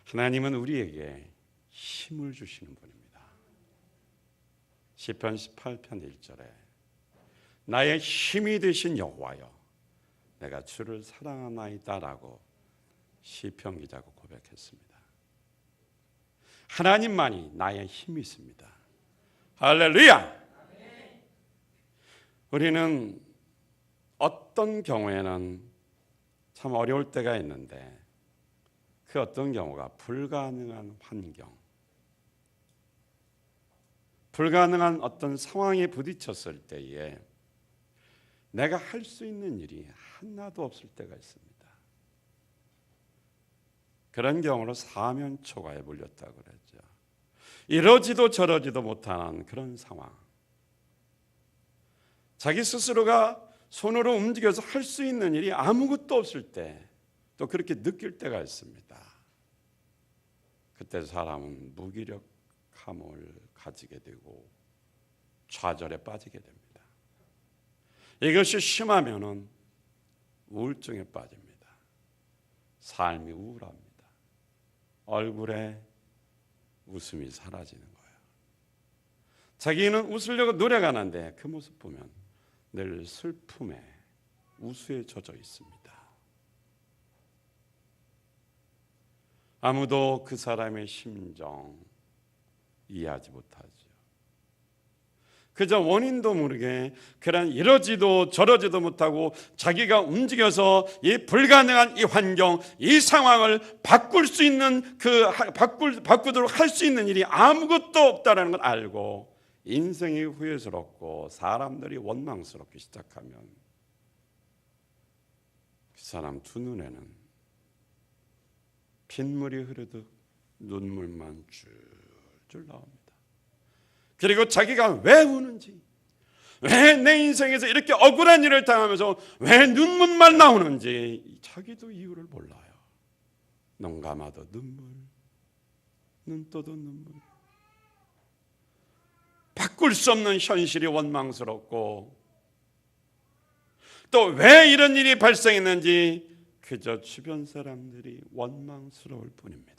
하나님은 우리에게 힘을 주시는 분입니다. 시편 18편 1절에 나의 힘이 되신 여호와여 내가 주를 사랑하나이다라고 시편 기자가 고백했습니다. 하나님만이 나의 힘이 있습니다. 할렐루야! 우리는 어떤 경우에는 참 어려울 때가 있는데 그 어떤 경우가 불가능한 환경, 불가능한 어떤 상황에 부딪혔을 때에 내가 할 수 있는 일이 하나도 없을 때가 있습니다. 그런 경우로 사면초가에 물렸다고 그랬죠. 이러지도 저러지도 못하는 그런 상황, 자기 스스로가 손으로 움직여서 할 수 있는 일이 아무것도 없을 때 또 그렇게 느낄 때가 있습니다. 그때 사람은 무기력함을 가지게 되고 좌절에 빠지게 됩니다. 이것이 심하면은 우울증에 빠집니다. 삶이 우울합니다. 얼굴에 웃음이 사라지는 거예요. 자기는 웃으려고 노력하는데 그 모습 보면 늘 슬픔에 우수에 젖어 있습니다. 아무도 그 사람의 심정 이해하지 못하죠. 그저 원인도 모르게 그런 이러지도 저러지도 못하고 자기가 움직여서 이 불가능한 이 환경, 이 상황을 바꿀 수 있는 바꾸도록 할 수 있는 일이 아무것도 없다라는 걸 알고 인생이 후회스럽고 사람들이 원망스럽기 시작하면 그 사람 두 눈에는 핏물이 흐르듯 눈물만 줄줄 나옵니다. 그리고 자기가 왜 우는지, 왜 내 인생에서 이렇게 억울한 일을 당하면서 왜 눈물만 나오는지 자기도 이유를 몰라요. 눈 감아도 눈물, 눈 떠도 눈물. 바꿀 수 없는 현실이 원망스럽고 또 왜 이런 일이 발생했는지 그저 주변 사람들이 원망스러울 뿐입니다.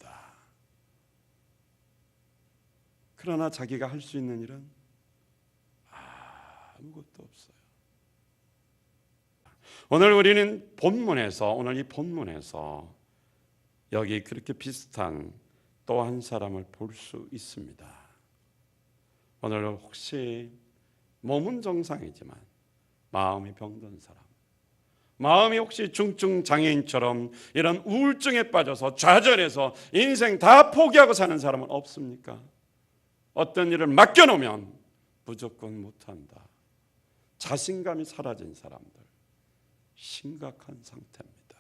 그러나 자기가 할 수 있는 일은 아무것도 없어요. 오늘 우리는 오늘 이 본문에서 여기 그렇게 비슷한 또 한 사람을 볼 수 있습니다. 오늘 혹시 몸은 정상이지만 마음이 병든 사람, 마음이 혹시 중증 장애인처럼 이런 우울증에 빠져서 좌절해서 인생 다 포기하고 사는 사람은 없습니까? 어떤 일을 맡겨놓으면 무조건 못한다. 자신감이 사라진 사람들, 심각한 상태입니다.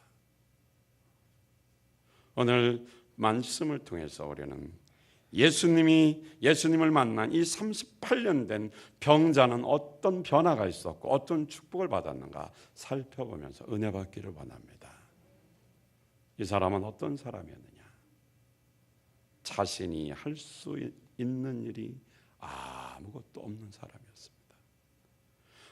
오늘 말씀을 통해서 우리는 예수님을 만난 이 38년 된 병자는 어떤 변화가 있었고 어떤 축복을 받았는가 살펴보면서 은혜 받기를 원합니다. 이 사람은 어떤 사람이었느냐? 자신이 할 수 있는 일이 아무것도 없는 사람이었습니다.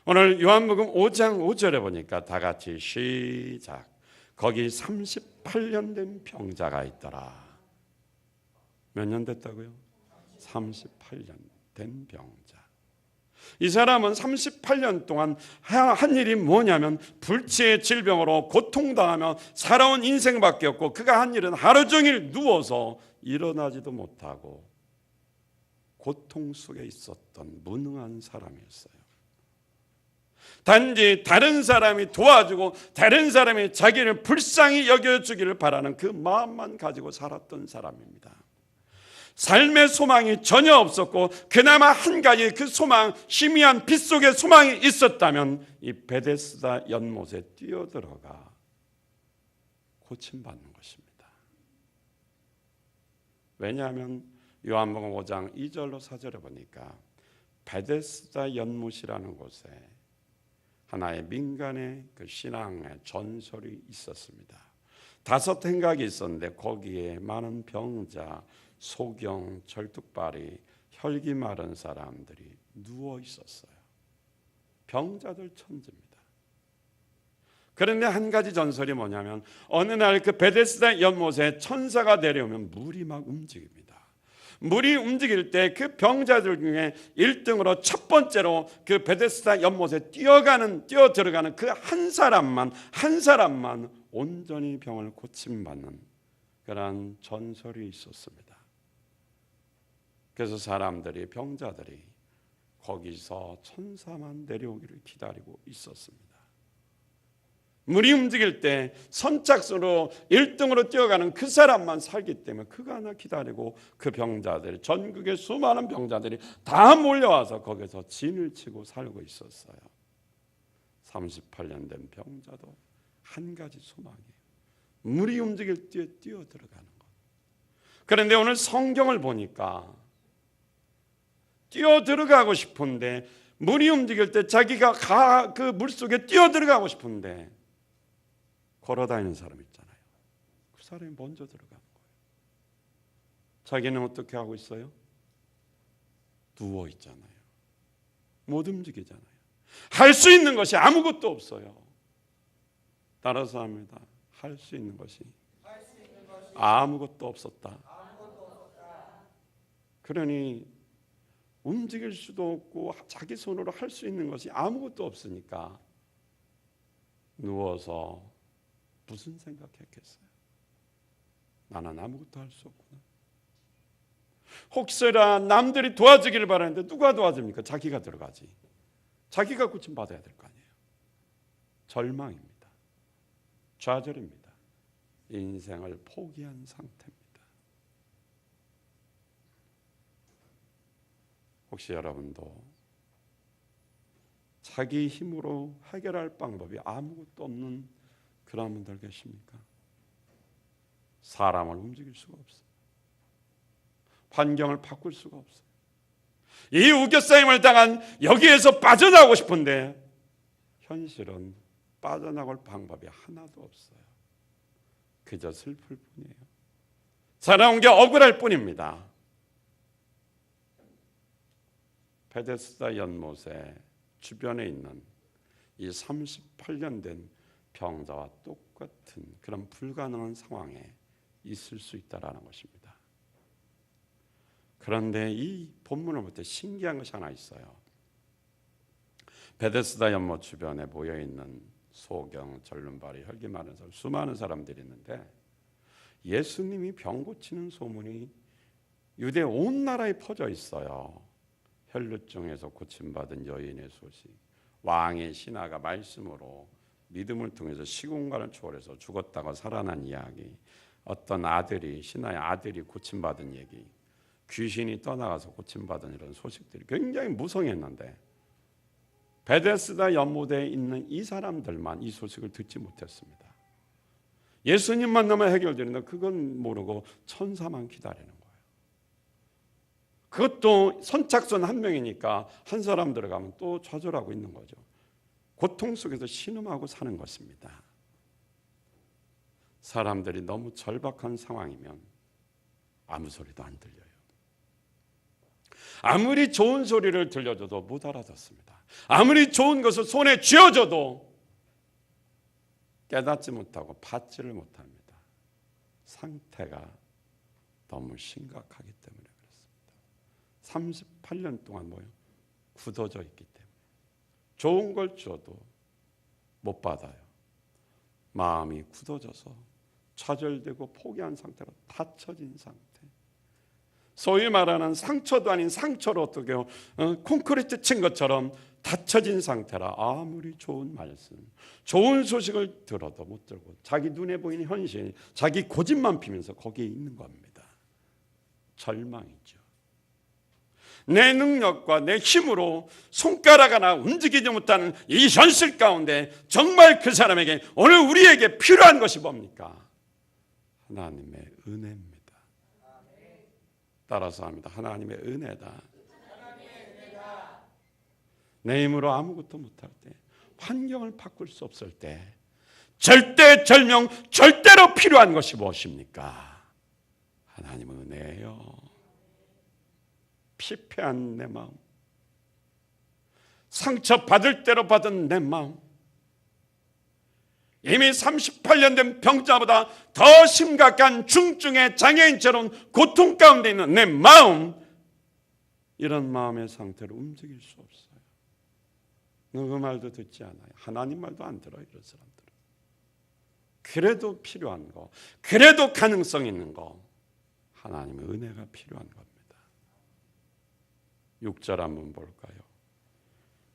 오늘 요한복음 5장 5절에 보니까 다 같이 시작. 거기 38년 된 병자가 있더라. 몇 년 됐다고요? 38년 된 병자. 이 사람은 38년 동안 한 일이 뭐냐면 불치의 질병으로 고통당하며 살아온 인생밖에 없고 그가 한 일은 하루 종일 누워서 일어나지도 못하고 고통 속에 있었던 무능한 사람이었어요. 단지 다른 사람이 도와주고 다른 사람이 자기를 불쌍히 여겨주기를 바라는 그 마음만 가지고 살았던 사람입니다. 삶의 소망이 전혀 없었고 그나마 한 가지 그 소망, 희미한 빛 속에 소망이 있었다면 이 베데스다 연못에 뛰어들어가 고침받는 것입니다. 왜냐하면 요한복음 5장 2절로 4절에 보니까 베데스다 연못이라는 곳에 하나의 민간의 그 신앙의 전설이 있었습니다. 5 행각이 있었는데 거기에 많은 병자, 소경, 절뚝발이, 혈기 마른 사람들이 누워 있었어요. 병자들 천지입니다. 그런데 한 가지 전설이 뭐냐면 어느 날 그 베데스다 연못에 천사가 내려오면 물이 막 움직입니다. 물이 움직일 때 그 병자들 중에 1등으로 첫 번째로 그 베데스다 연못에 뛰어 들어가는 그 한 사람만 온전히 병을 고침받는 그러한 전설이 있었습니다. 그래서 사람들이, 병자들이 거기서 천사만 내려오기를 기다리고 있었습니다. 물이 움직일 때 선착순으로 1등으로 뛰어가는 그 사람만 살기 때문에 그가 하나 기다리고 그 병자들이, 전국의 수많은 병자들이 다 몰려와서 거기서 진을 치고 살고 있었어요. 38년 된 병자도 한 가지 소망이에요. 물이 움직일 때 뛰어 들어가는 것. 그런데 오늘 성경을 보니까 뛰어 들어가고 싶은데, 물이 움직일 때 자기가 그 물속에 뛰어 들어가고 싶은데 걸어다니는 사람 있잖아요. 그 사람이 먼저 들어가는 거예요. 자기는 어떻게 하고 있어요? 누워 있잖아요. 못 움직이잖아요. 할 수 있는 것이 아무것도 없어요. 따라서 합니다. 할 수 있는 것이 아무것도 없었다. 그러니 움직일 수도 없고 자기 손으로 할 수 있는 것이 아무것도 없으니까 누워서 무슨 생각했겠어요? 나는 아무것도 할 수 없구나. 혹시나 남들이 도와주기를 바라는데 누가 도와줍니까? 자기가 들어가지. 자기가 고침받아야 될 거 아니에요. 절망입니다. 좌절입니다. 인생을 포기한 상태입니다. 혹시 여러분도 자기 힘으로 해결할 방법이 아무것도 없는 그런 분들 계십니까? 사람을 움직일 수가 없어요. 환경을 바꿀 수가 없어요. 이 우겨싸임을 당한 여기에서 빠져나오고 싶은데 현실은 빠져나올 방법이 하나도 없어요. 그저 슬플 뿐이에요. 살아온 게 억울할 뿐입니다. 베데스다 연못의 주변에 있는 이 38년 된 병자와 똑같은 그런 불가능한 상황에 있을 수 있다라는 것입니다. 그런데 이 본문을 볼 때 신기한 것이 하나 있어요. 베데스다 연못 주변에 모여 있는 소경, 절름발이, 혈기 많은 사람, 수많은 사람들이 있는데 예수님이 병 고치는 소문이 유대 온 나라에 퍼져 있어요. 혈루증에서 고침받은 여인의 소식, 왕의 신하가 말씀으로 믿음을 통해서 시공간을 초월해서 죽었다가 살아난 이야기, 어떤 아들이, 신하의 아들이 고침받은 얘기, 귀신이 떠나가서 고침받은 이런 소식들이 굉장히 무성했는데 베데스다 연못에 있는 이 사람들만 이 소식을 듣지 못했습니다. 예수님만 나면 해결되는데 그건 모르고 천사만 기다리는 거예요. 그것도 선착순 한 명이니까 한 사람 들어가면 또 좌절하고 있는 거죠. 고통 속에서 신음하고 사는 것입니다. 사람들이 너무 절박한 상황이면 아무 소리도 안 들려요. 아무리 좋은 소리를 들려줘도 못 알아듣습니다. 아무리 좋은 것을 손에 쥐어줘도 깨닫지 못하고 받지를 못합니다. 상태가 너무 심각하기 때문에 그렇습니다. 38년 동안 굳어져 있기 때문에 좋은 걸 줘도 못 받아요. 마음이 굳어져서 좌절되고 포기한 상태로 닫혀진 상태. 소위 말하는 상처도 아닌 상처로 어떻게 콘크리트 친 것처럼 닫혀진 상태라 아무리 좋은 말씀, 좋은 소식을 들어도 못 들고 자기 눈에 보이는 현실, 자기 고집만 피면서 거기에 있는 겁니다. 절망이죠. 내 능력과 내 힘으로 손가락 하나 움직이지 못하는 이 현실 가운데 정말 그 사람에게 오늘 우리에게 필요한 것이 뭡니까? 하나님의 은혜입니다. 따라서 합니다. 하나님의 은혜다. 내 힘으로 아무것도 못할 때, 환경을 바꿀 수 없을 때 절대절명, 절대로 필요한 것이 무엇입니까? 하나님의 은혜예요. 피폐한 내 마음, 상처받을 대로 받은 내 마음, 이미 38년 된 병자보다 더 심각한 중증의 장애인처럼 고통 가운데 있는 내 마음, 이런 마음의 상태로 움직일 수 없어요. 누구 말도 듣지 않아요. 하나님 말도 안 들어요, 이런 사람들은. 그래도 필요한 거, 그래도 가능성 있는 거, 하나님의 은혜가 필요한 겁니다. 6절 한번 볼까요?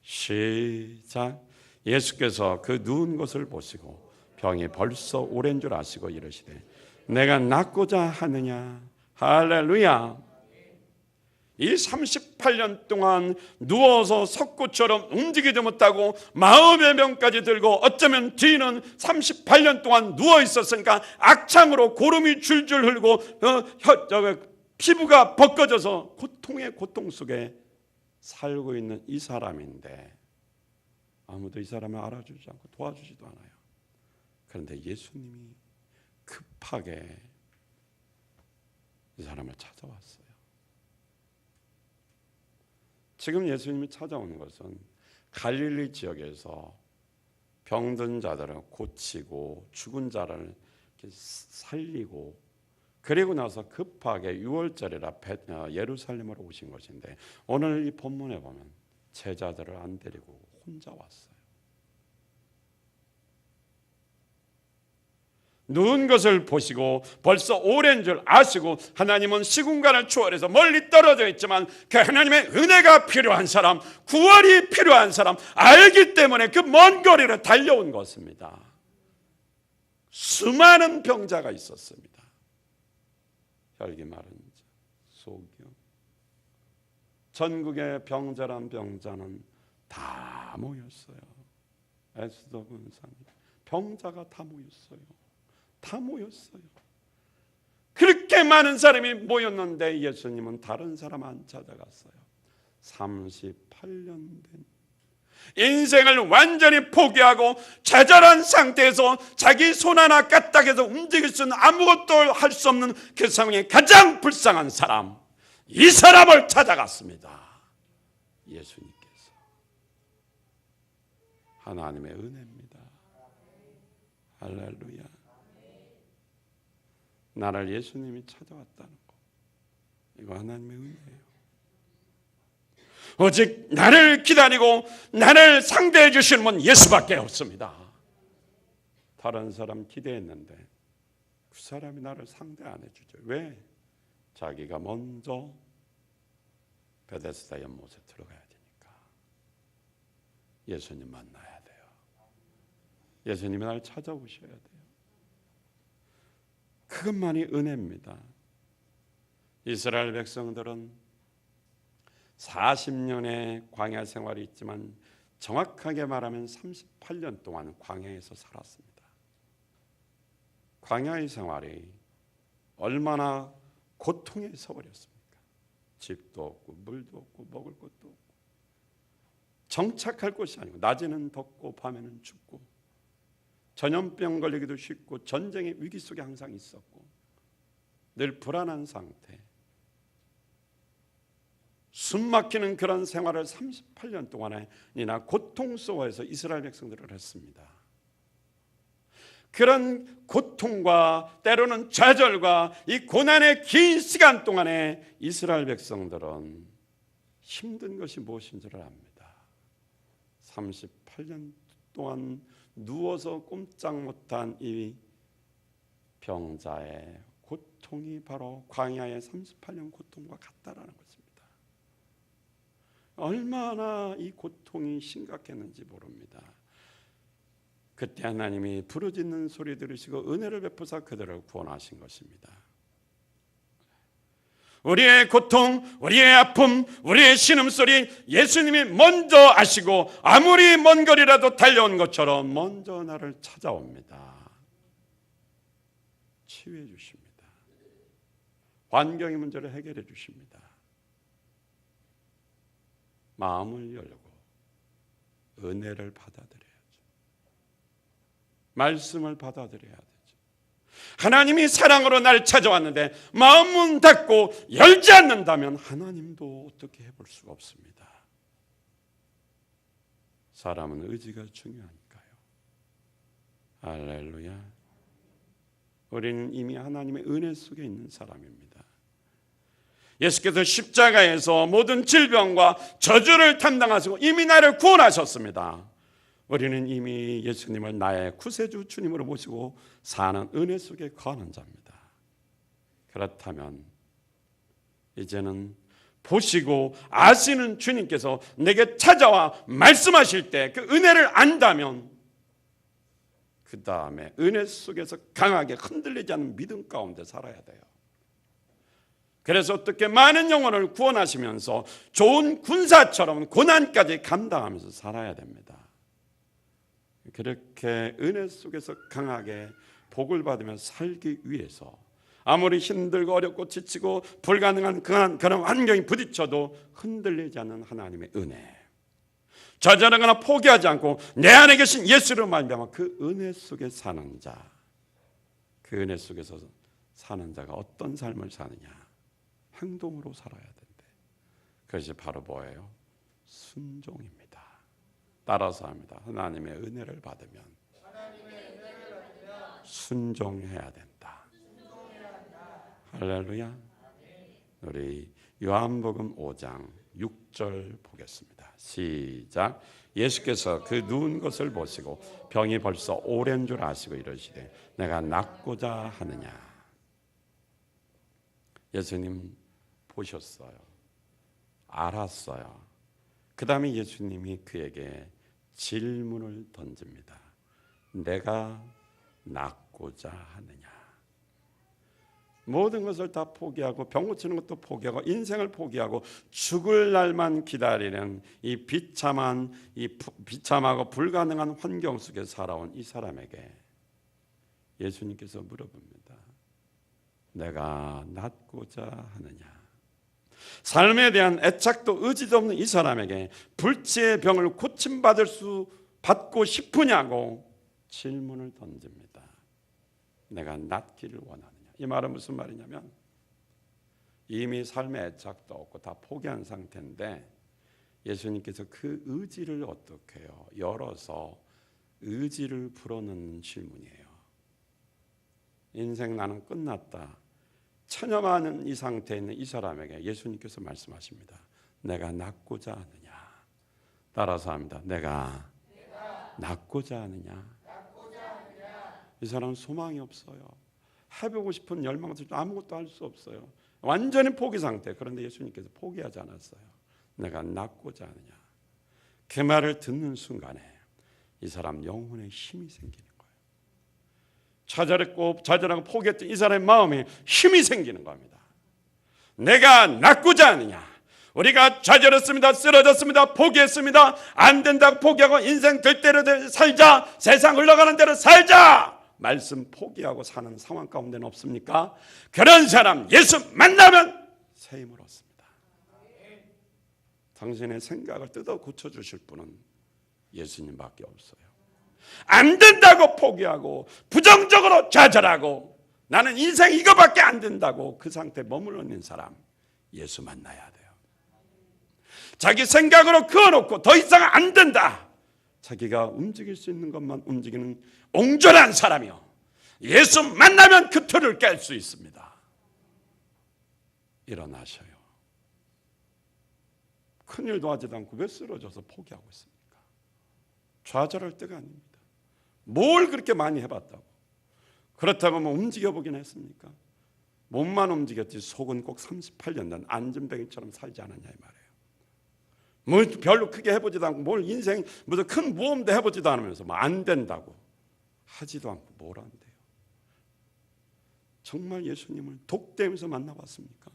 시작. 예수께서 그 누운 것을 보시고 병이 벌써 오랜 줄 아시고 이르시되 내가 낫고자 하느냐. 할렐루야. 이 38년 동안 누워서 석고처럼 움직이지 못하고 마음의 병까지 들고 어쩌면 뒤는 38년 동안 누워 있었으니까 악창으로 고름이 줄줄 흘고 피부가 벗겨져서 고통의 고통 속에 살고 있는 이 사람인데 아무도 이 사람을 알아주지 않고 도와주지도 않아요. 그런데 예수님이 급하게 이 사람을 찾아왔어요. 지금 예수님이 찾아오는 것은 갈릴리 지역에서 병든 자들을 고치고 죽은 자를 살리고 그리고 나서 급하게 6월절이라 예루살렘으로 오신 것인데 오늘 이 본문에 보면 제자들을 안 데리고 혼자 왔어요. 누운 것을 보시고 벌써 오랜 줄 아시고 하나님은 시공간을 초월해서 멀리 떨어져 있지만 그 하나님의 은혜가 필요한 사람, 구원이 필요한 사람 알기 때문에 그 먼 거리를 달려온 것입니다. 수많은 병자가 있었습니다. 혈기 마른 자, 소경, 전국의 병자란 병자는 다 모였어요. 에스더 군사님, 병자가 다 모였어요. 다 모였어요. 그렇게 많은 사람이 모였는데 예수님은 다른 사람 안 찾아갔어요. 38년 된 인생을 완전히 포기하고 좌절한 상태에서 자기 손 하나 까딱해서 움직일 수는 아무것도 할 수 없는 그 상황에 가장 불쌍한 사람, 이 사람을 찾아갔습니다. 예수님께서. 하나님의 은혜입니다. 할렐루야. 나를 예수님이 찾아왔다는 거, 이거 하나님의 은혜예요. 오직 나를 기다리고 나를 상대해 주시는 분 예수밖에 없습니다. 다른 사람 기대했는데 그 사람이 나를 상대 안 해주죠. 왜? 자기가 먼저 베데스다 연못에 들어가야 되니까. 예수님 만나야 돼요. 예수님이 나를 찾아오셔야 돼요. 그것만이 은혜입니다. 이스라엘 백성들은 40년의 광야 생활이 있지만 정확하게 말하면 38년 동안 광야에서 살았습니다. 광야의 생활이 얼마나 고통에 서버렸습니까? 집도 없고 물도 없고 먹을 것도 없고 정착할 곳이 아니고 낮에는 덥고 밤에는 춥고 전염병 걸리기도 쉽고 전쟁의 위기 속에 항상 있었고 늘 불안한 상태, 숨막히는 그런 생활을 38년 동안이나 고통스러워해서 이스라엘 백성들을 했습니다. 그런 고통과 때로는 좌절과 이 고난의 긴 시간 동안에 이스라엘 백성들은 힘든 것이 무엇인 줄 압니다. 38년 동안 누워서 꼼짝 못한 이 병자의 고통이 바로 광야의 38년 고통과 같다라는 것입니다. 얼마나 이 고통이 심각했는지 모릅니다. 그때 하나님이 부르짖는 소리 들으시고 은혜를 베푸사 그들을 구원하신 것입니다. 우리의 고통, 우리의 아픔, 우리의 신음소리 예수님이 먼저 아시고 아무리 먼 거리라도 달려온 것처럼 먼저 나를 찾아옵니다. 치유해 주십니다. 환경의 문제를 해결해 주십니다. 마음을 열고 은혜를 받아들여야죠. 말씀을 받아들여야 되죠. 하나님이 사랑으로 날 찾아왔는데 마음문 닫고 열지 않는다면 하나님도 어떻게 해볼 수가 없습니다. 사람은 의지가 중요하니까요. 할렐루야. 우리는 이미 하나님의 은혜 속에 있는 사람입니다. 예수께서 십자가에서 모든 질병과 저주를 담당하시고 이미 나를 구원하셨습니다. 우리는 이미 예수님을 나의 구세주 주님으로 모시고 사는 은혜 속에 거하는 자입니다. 그렇다면 이제는 보시고 아시는 주님께서 내게 찾아와 말씀하실 때 그 은혜를 안다면 그 다음에 은혜 속에서 강하게 흔들리지 않는 믿음 가운데 살아야 돼요. 그래서 어떻게 많은 영혼을 구원하시면서 좋은 군사처럼 고난까지 감당하면서 살아야 됩니다. 그렇게 은혜 속에서 강하게 복을 받으면서 살기 위해서 아무리 힘들고 어렵고 지치고 불가능한 그런 환경이 부딪혀도 흔들리지 않는 하나님의 은혜, 좌절하거나 포기하지 않고 내 안에 계신 예수로 말미암아 그 은혜 속에 사는 자, 그 은혜 속에서 사는 자가 어떤 삶을 사느냐? 행동으로 살아야 된대. 그것이 바로 뭐예요? 순종입니다. 따라서 합니다. 하나님의 은혜를 받으면 순종해야 된다. 할렐루야. 우리 요한복음 5장 6절 보겠습니다. 시작. 예수께서 그 누운 것을 보시고 병이 벌써 오랜 줄 아시고 이러시되 내가 낫고자 하느냐. 예수님 보셨어요. 알았어요. 그 다음에 예수님이 그에게 질문을 던집니다. 내가 낫고자 하느냐. 모든 것을 다 포기하고 병 고치는 것도 포기하고 인생을 포기하고 죽을 날만 기다리는 이 비참하고 불가능한 환경 속에 살아온 이 사람에게 예수님께서 물어봅니다. 내가 낫고자 하느냐. 삶에 대한 애착도 의지도 없는 이 사람에게 불치의 병을 받고 싶으냐고 질문을 던집니다. 내가 낫기를 원하느냐. 이 말은 무슨 말이냐면 이미 삶에 애착도 없고 다 포기한 상태인데 예수님께서 그 의지를 어떻게 해요? 열어서 의지를 불어넣는 질문이에요. 인생 나는 끝났다. 처녀많은 이 상태에 있는 이 사람에게 예수님께서 말씀하십니다. 내가 낫고자 하느냐. 따라서 합니다. 내가 낫고자 하느냐. 이 사람은 소망이 없어요. 해보고 싶은 열망도 아무것도 할 수 없어요. 완전히 포기 상태. 그런데 예수님께서 포기하지 않았어요. 내가 낫고자 하느냐. 그 말을 듣는 순간에 이 사람 영혼에 힘이 생기는 거예요. 좌절하고 포기했던 이 사람의 마음에 힘이 생기는 겁니다. 내가 낫고자 하느냐. 우리가 좌절했습니다. 쓰러졌습니다. 포기했습니다. 안 된다고 포기하고 인생 될 대로 살자. 세상 흘러가는 대로 살자. 말씀 포기하고 사는 상황 가운데는 없습니까? 그런 사람 예수 만나면 새 힘을 얻습니다. 당신의 생각을 뜯어 고쳐주실 분은 예수님밖에 없어요. 안 된다고 포기하고 부정적으로 좌절하고 나는 인생 이거밖에 안 된다고 그 상태에 머물러 있는 사람 예수 만나야 돼요. 자기 생각으로 그어놓고 더 이상 안 된다. 자기가 움직일 수 있는 것만 움직이는 옹졸한 사람이요. 예수 만나면 그 틀을 깰 수 있습니다. 일어나셔요. 큰일도 하지도 않고 왜 쓰러져서 포기하고 있습니까? 좌절할 때가 아닙니다. 뭘 그렇게 많이 해봤다고. 그렇다고 뭐 움직여보긴 했습니까? 몸만 움직였지 속은 꼭 38년 된 안전뱅이처럼 살지 않았냐 이 말이에요. 뭐 별로 크게 해보지도 않고 뭘 인생 무슨 큰 모험도 해보지도 않으면서 뭐 안 된다고 하지도 않고 뭘 한대요. 정말 예수님을 독대면서 만나봤습니까?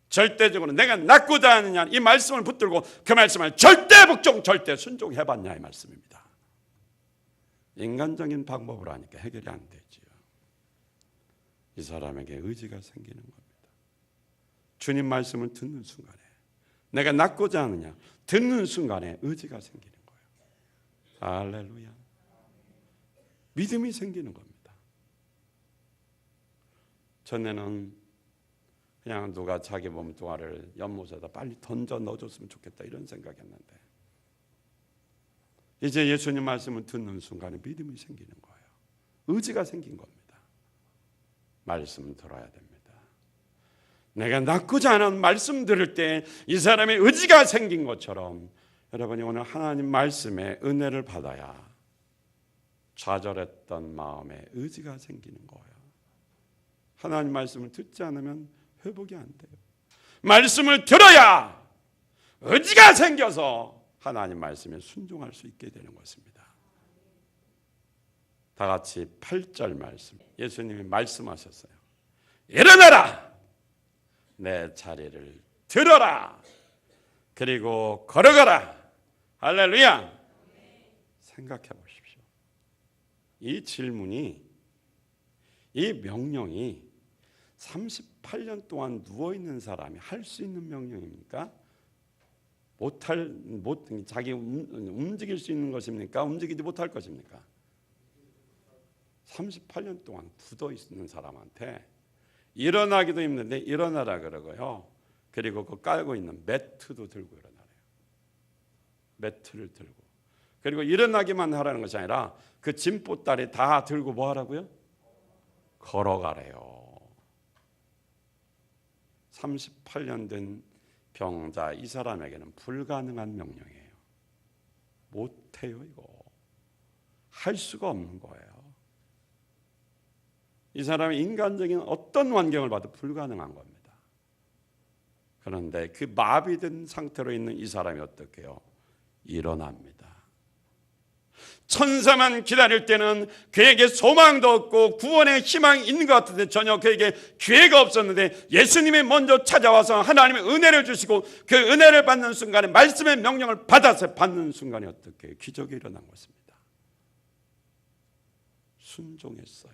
절대적으로 내가 낫고자 하느냐 이 말씀을 붙들고 그 말씀을 절대 복종 절대 순종해봤냐 이 말씀입니다. 인간적인 방법으로 하니까 해결이 안 되지요. 이 사람에게 의지가 생기는 겁니다. 주님 말씀을 듣는 순간에 내가 낫고자 하느냐 듣는 순간에 의지가 생기는 거예요. 할렐루야. 믿음이 생기는 겁니다. 전에는 그냥 누가 자기 몸뚱아리를 연못에다 빨리 던져 넣어줬으면 좋겠다 이런 생각했는데 이제 예수님 말씀을 듣는 순간에 믿음이 생기는 거예요. 의지가 생긴 겁니다. 말씀 들어야 됩니다. 내가 나쁘지 않은 말씀 들을 때 이 사람의 의지가 생긴 것처럼 여러분이 오늘 하나님 말씀에 은혜를 받아야 좌절했던 마음에 의지가 생기는 거예요. 하나님 말씀을 듣지 않으면 회복이 안 돼요. 말씀을 들어야 의지가 생겨서 하나님 말씀에 순종할 수 있게 되는 것입니다. 다 같이 8절 말씀. 예수님이 말씀하셨어요. 일어나라! 내 자리를 들어라! 그리고 걸어가라! 할렐루야! 생각해 보십시오. 이 질문이, 이 명령이 38년 동안 누워있는 사람이 할 수 있는 명령입니까? 자기 움직일 수 있는 것입니까? 움직이지 못할 것입니까? 38년 동안 굳어 있는 사람한테 일어나기도 힘든데 일어나라 그러고요. 그리고 그 깔고 있는 매트도 들고 일어나래요. 매트를 들고. 그리고 일어나기만 하라는 것이 아니라 그 짐보따리 다 들고 뭐 하라고요? 걸어가래요. 38년 된 병자 이 사람에게는 불가능한 명령이에요. 못해요. 이거 할 수가 없는 거예요. 이 사람이 인간적인 어떤 환경을 봐도 불가능한 겁니다. 그런데 그 마비된 상태로 있는 이 사람이 어떻게 해요? 일어납니다. 천사만 기다릴 때는 그에게 소망도 없고 구원의 희망이 있는 것 같은데 전혀 그에게 기회가 없었는데 예수님이 먼저 찾아와서 하나님의 은혜를 주시고 그 은혜를 받는 순간에 말씀의 명령을 받아서 받는 순간에 어떻게 해요? 기적이 일어난 것입니다. 순종했어요.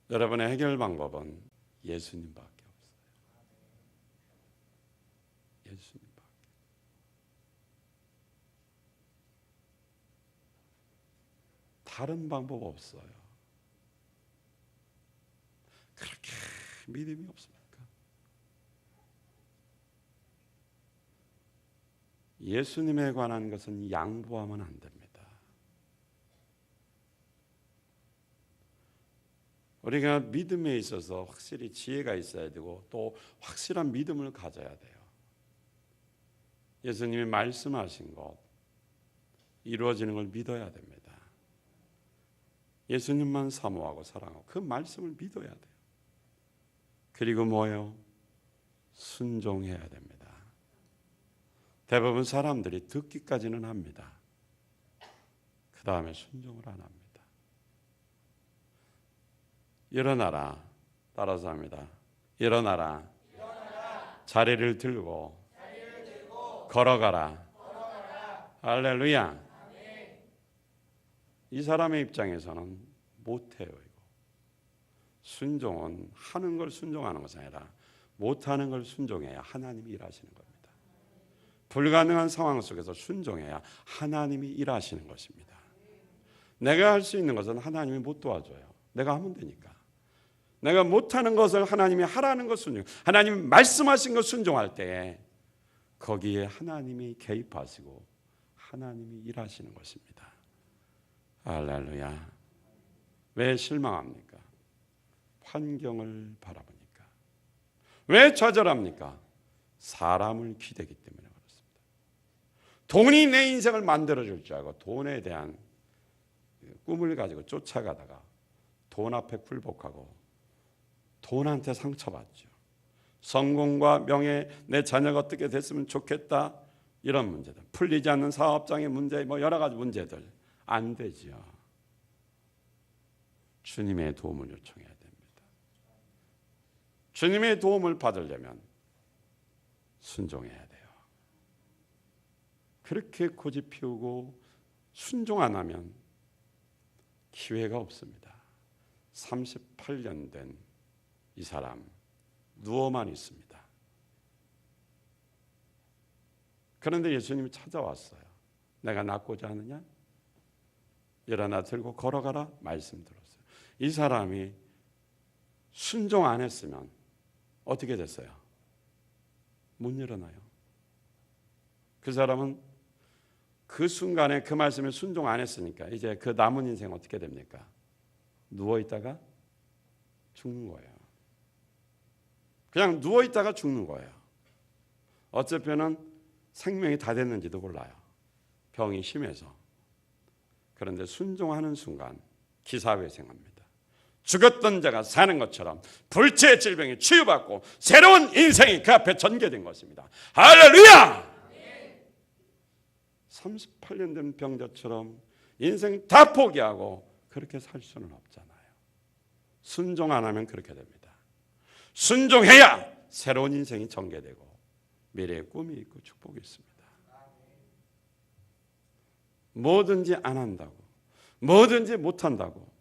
여러분의 해결 방법은 예수님밖에 없어요. 예수님. 다른 방법 없어요. 그렇게 믿음이 없습니까? 예수님에 관한 것은 양보하면 안 됩니다. 우리가 믿음에 있어서 확실히 지혜가 있어야 되고 또 확실한 믿음을 가져야 돼요. 예수님이 말씀하신 것 이루어지는 걸 믿어야 됩니다. 예수님만 사모하고 사랑하고 그 말씀을 믿어야 돼요. 그리고 뭐예요? 순종해야 됩니다. 대부분 사람들이 듣기까지는 합니다. 그 다음에 순종을 안 합니다. 일어나라. 따라서 합니다. 일어나라. 자리를 들고 걸어가라. 할렐루야. 이 사람의 입장에서는 못해요. 이거. 순종은 하는 걸 순종하는 것이 아니라 못하는 걸 순종해야 하나님이 일하시는 겁니다. 불가능한 상황 속에서 순종해야 하나님이 일하시는 것입니다. 내가 할 수 있는 것은 하나님이 못 도와줘요. 내가 하면 되니까. 내가 못하는 것을 하나님이 하라는 것 순종, 하나님이 말씀하신 것 순종할 때에 거기에 하나님이 개입하시고 하나님이 일하시는 것입니다. 할렐루야. 왜 실망합니까? 환경을 바라보니까. 왜 좌절합니까? 사람을 기대기 때문에 그렇습니다. 돈이 내 인생을 만들어줄 줄 알고 돈에 대한 꿈을 가지고 쫓아가다가 돈 앞에 굴복하고 돈한테 상처받죠. 성공과 명예, 내 자녀가 어떻게 됐으면 좋겠다 이런 문제들, 풀리지 않는 사업장의 문제, 뭐 여러 가지 문제들 안 되죠. 주님의 도움을 요청해야 됩니다. 주님의 도움을 받으려면 순종해야 돼요. 그렇게 고집 피우고 순종 안 하면 기회가 없습니다. 38년 된 이 사람 누워만 있습니다. 그런데 예수님이 찾아왔어요. 내가 낫고자 하느냐? 일어나 들고 걸어가라 말씀 들었어요. 이 사람이 순종 안 했으면 어떻게 됐어요? 못 일어나요. 그 사람은 그 순간에 그 말씀에 순종 안 했으니까 이제 그 남은 인생 어떻게 됩니까? 누워 있다가 죽는 거예요. 그냥 누워 있다가 죽는 거예요. 어차피는 생명이 다 됐는지도 몰라요. 병이 심해서. 그런데 순종하는 순간 기사회생합니다. 죽었던 자가 사는 것처럼 불치의 질병에 치유받고 새로운 인생이 그 앞에 전개된 것입니다. 할렐루야! 38년 된 병자처럼 인생 다 포기하고 그렇게 살 수는 없잖아요. 순종 안 하면 그렇게 됩니다. 순종해야 새로운 인생이 전개되고 미래의 꿈이 있고 축복이 있습니다. 뭐든지 안 한다고, 뭐든지 못한다고,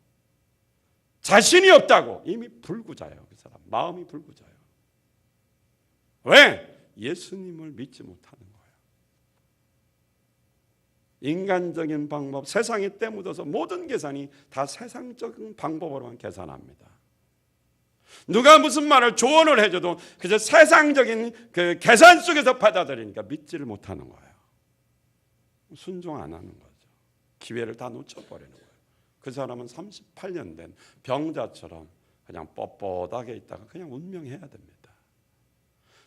자신이 없다고 이미 불구자예요. 그 사람 마음이 불구자예요. 왜? 예수님을 믿지 못하는 거예요. 인간적인 방법, 세상에 때묻어서 모든 계산이 다 세상적인 방법으로만 계산합니다. 누가 무슨 말을 조언을 해줘도 그저 세상적인 그 계산 속에서 받아들이니까 믿지를 못하는 거예요. 순종 안 하는 거죠. 기회를 다 놓쳐버리는 거예요. 그 사람은 38년 된 병자처럼 그냥 뻣뻣하게 있다가 그냥 운명해야 됩니다.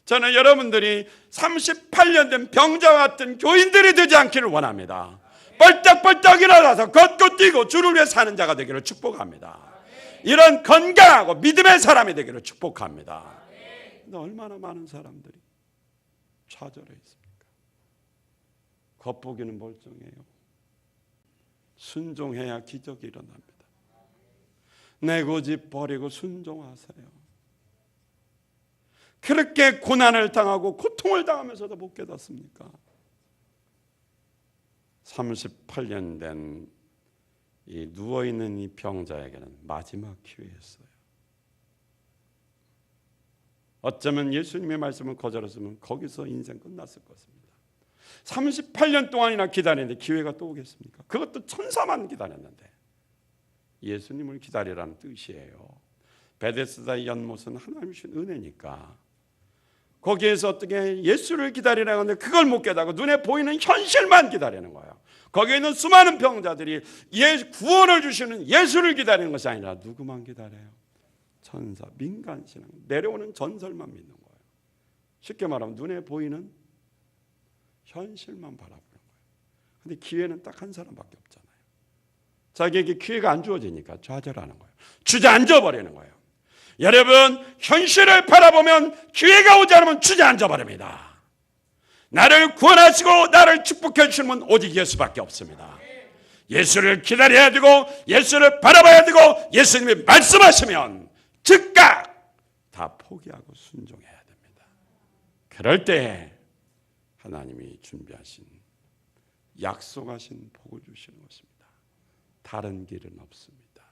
저는 여러분들이 38년 된 병자와 같은 교인들이 되지 않기를 원합니다. 벌떡벌떡 일어나서 걷고 뛰고 주를 위해 사는 자가 되기를 축복합니다. 이런 건강하고 믿음의 사람이 되기를 축복합니다. 근데 얼마나 많은 사람들이 좌절해 있습니까? 겉보기는 멀쩡해요. 순종해야 기적이 일어납니다. 내 고집 버리고 순종하세요. 그렇게 고난을 당하고 고통을 당하면서도 못 깨닫습니까? 38년 된 이 누워있는 이 병자에게는 마지막 기회였어요. 어쩌면 예수님의 말씀을 거절했으면 거기서 인생 끝났을 것입니다. 38년 동안이나 기다리는데 기회가 또 오겠습니까? 그것도 천사만 기다렸는데 예수님을 기다리라는 뜻이에요. 베데스다의 연못은 하나님이 주신 은혜니까 거기에서 어떻게 예수를 기다리라고 하는데 그걸 못 깨닫고 눈에 보이는 현실만 기다리는 거예요. 거기에 있는 수많은 병자들이 구원을 주시는 예수를 기다리는 것이 아니라 누구만 기다려요? 천사, 민간신앙, 내려오는 전설만 믿는 거예요. 쉽게 말하면 눈에 보이는 현실만 바라보는 거예요. 그런데 기회는 딱 한 사람밖에 없잖아요. 자기에게 기회가 안 주어지니까 좌절하는 거예요. 주저앉아 버리는 거예요. 여러분, 현실을 바라보면 기회가 오지 않으면 주저앉아 버립니다. 나를 구원하시고 나를 축복해 주시는 분 오직 예수밖에 없습니다. 예수를 기다려야 되고 예수를 바라봐야 되고 예수님이 말씀하시면 즉각 다 포기하고 순종해야 됩니다. 그럴 때 하나님이 준비하신 약속하신 복을 주시는 것입니다. 다른 길은 없습니다.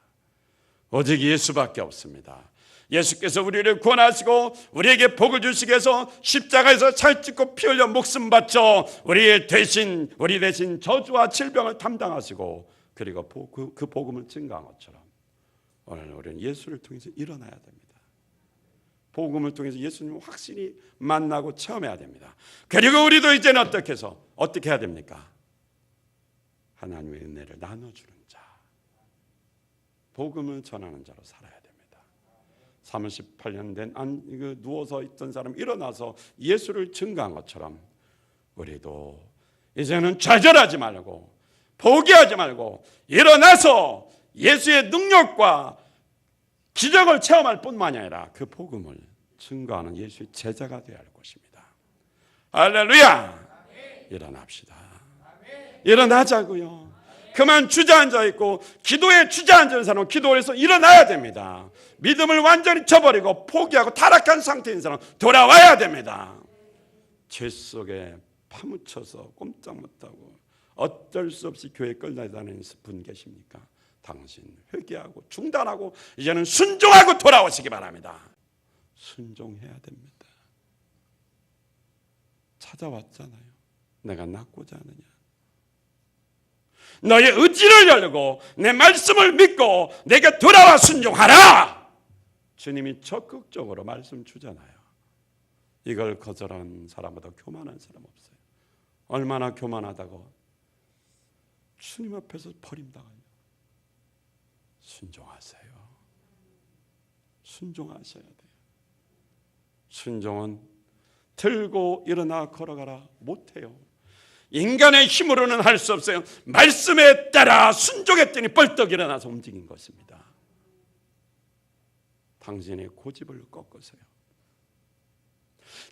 오직 예수밖에 없습니다. 예수께서 우리를 구원하시고 우리에게 복을 주시기 위해서 십자가에서 살 찢고 피 흘려 목숨 바쳐 우리 대신 저주와 질병을 담당하시고 그리고 그 복음을 증거한 것처럼 오늘 우리는 예수를 통해서 일어나야 됩니다. 복음을 통해서 예수님을 확실히 만나고 체험해야 됩니다. 그리고 우리도 이제는 어떻게 해야 됩니까? 하나님의 은혜를 나눠주는 자, 복음을 전하는 자로 살아야 됩니다. 38년 된 누워서 있던 사람 일어나서 예수를 증거한 것처럼 우리도 이제는 좌절하지 말고 포기하지 말고 일어나서 예수의 능력과 기적을 체험할 뿐만이 아니라 그 복음을 증거하는 예수의 제자가 되어야 할 것입니다. 할렐루야! 일어납시다. 일어나자고요. 그만 주저앉아 있고 기도에 주저앉은 사람은 기도에서 일어나야 됩니다. 믿음을 완전히 쳐버리고 포기하고 타락한 상태인 사람은 돌아와야 됩니다. 죄 속에 파묻혀서 꼼짝 못하고 어쩔 수 없이 교회 끌려다니는 분 계십니까? 당신 회개하고 중단하고 이제는 순종하고 돌아오시기 바랍니다. 순종해야 됩니다. 찾아왔잖아요. 내가 낫고자 하느냐. 너의 의지를 열고 내 말씀을 믿고 내게 돌아와 순종하라. 주님이 적극적으로 말씀 주잖아요. 이걸 거절한 사람보다 교만한 사람 없어요. 얼마나 교만하다고 주님 앞에서 버림당하냐? 순종하세요. 순종하셔야 돼요. 순종은 들고 일어나 걸어가라 못해요. 인간의 힘으로는 할 수 없어요. 말씀에 따라 순종했더니 벌떡 일어나서 움직인 것입니다. 당신의 고집을 꺾으세요.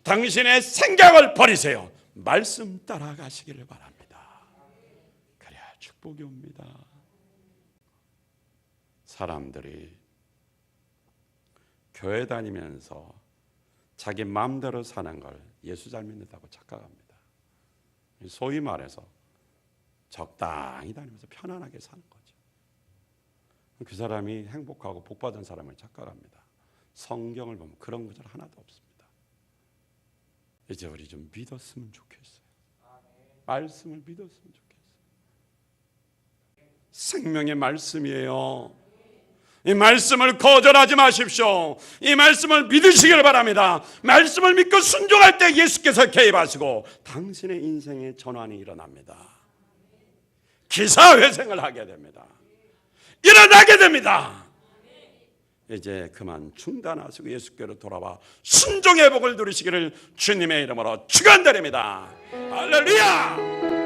당신의 생각을 버리세요. 말씀 따라가시기를 바랍니다. 그래야 축복이 옵니다. 사람들이 교회 다니면서 자기 마음대로 사는 걸 예수 잘 믿는다고 착각합니다. 소위 말해서 적당히 다니면서 편안하게 사는 거죠. 그 사람이 행복하고 복받은 사람을 착각합니다. 성경을 보면 그런 구절 하나도 없습니다. 이제 우리 좀 믿었으면 좋겠어요. 말씀을 믿었으면 좋겠어요. 생명의 말씀이에요. 이 말씀을 거절하지 마십시오. 이 말씀을 믿으시길 바랍니다. 말씀을 믿고 순종할 때 예수께서 개입하시고 당신의 인생의 전환이 일어납니다. 기사회생을 하게 됩니다. 일어나게 됩니다. 이제 그만 중단하시고 예수께로 돌아와 순종의 복을 누리시기를 주님의 이름으로 축원드립니다. 할렐루야.